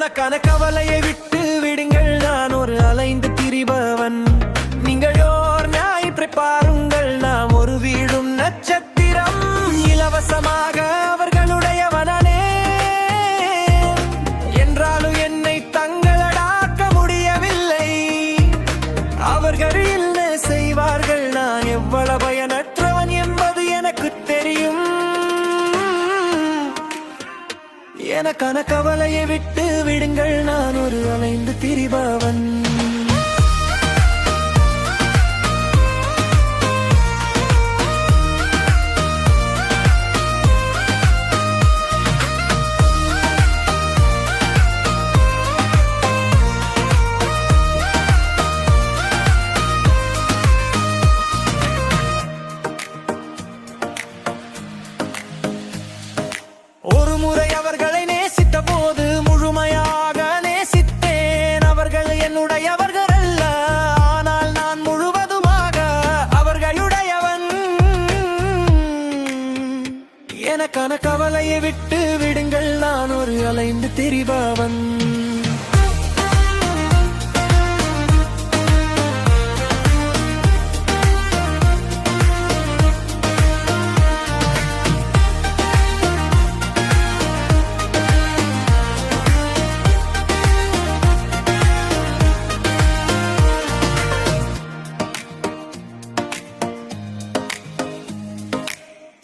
எனக்கான கவலையை விட்டு விடுங்கள், நான் ஒரு அலைந்து திரிபவன். நீங்கள் ஓர் ஞாயிற்றை பாருங்கள், நாம் ஒரு வீடும் நட்சத்திரம். இலவசமாக அவர்களுடையவனே என்றாலும் என்னை தங்களடாக்க முடியவில்லை. அவர்கள் என்ன செய்வார்கள், நான் எவ்வளவு பயனற்றவன் என்பது எனக்கு தெரியும். எனக்கான கவலையை விட்டு விடுங்கள், நான் ஒரு அலைந்து திரிபவன். ஒரு முறை அவர்களை நேசித்த போது முழுமையாக நேசித்தேன். அவர்கள் என்னுடையவர்கள் அல்ல, ஆனால் நான் முழுவதுமாக அவர்களுடையவன். எனக்கான கவலையை விட்டு விடுங்கள், நான் ஒரு அலைந்து திரிபவன்.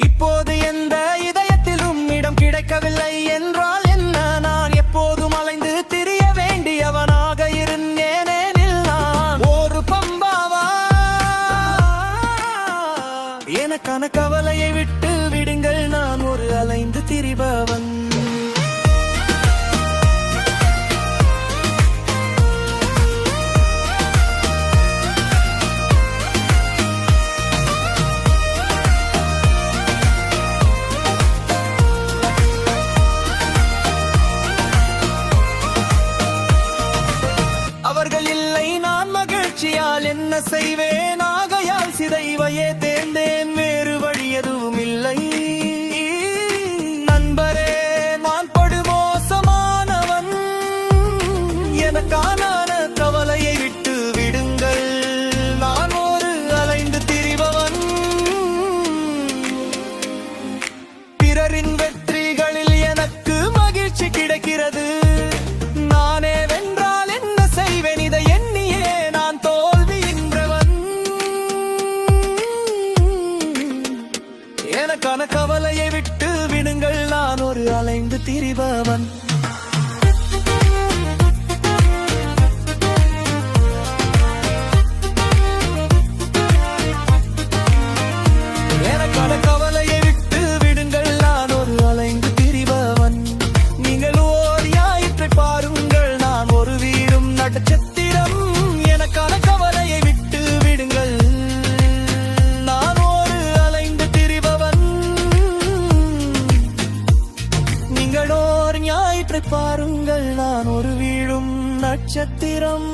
இப்போது எந்த இதயத்திலும் இடம் கிடைக்கவில்லை என்றால் என்ன? நான் எப்போதும் அலைந்து திரிய வேண்டியவனாக இருந்தேனெனில் நான் ஒரு பம்பாவா? எனக்கான கவலையை விட்டு விடுங்கள், நான் ஒரு அலைந்து திரிபவன். அவர்கள் இல்லை, நான் மகிழ்ச்சியால் என்ன செய்வேன்? ஆகையால் சிதைவையே தேர்ந்தேன், வேறு வழி எதுவும் இல்லை. நண்பரே, நான் படுமோசமானவன். எனக்கான கவலையை விட்டு விடுங்கள், நான் ஒரு அலைந்து திரிபவன். பிறரின் வெற்றிகளில் எனக்கு மகிழ்ச்சி கிடைக்கிறது. நானே வென்றால் என்ன செய்வேன், இதை எண்ணியே நான் தோல்வியின்றவன். எனக்கான கவலையை விட்டு விடுங்கள், நான் ஒரு அலைந்து திரிபவன். எனக்கான கவலையை விட்டு விடுங்கள், நான் ஒரு அலைந்து திரிபவன். நீங்கள் ஓர் ஞாயிற்றை பாருங்கள், நான் ஒரு வீடும் நட்சத்திரம். எனக்கான கவலையை விட்டு விடுங்கள், நான் ஒரு அலைந்து திரிபவன். நீங்கள் ஓர் ஞாயிற்றை பாருங்கள், நான் ஒரு வீடும் நட்சத்திரம்.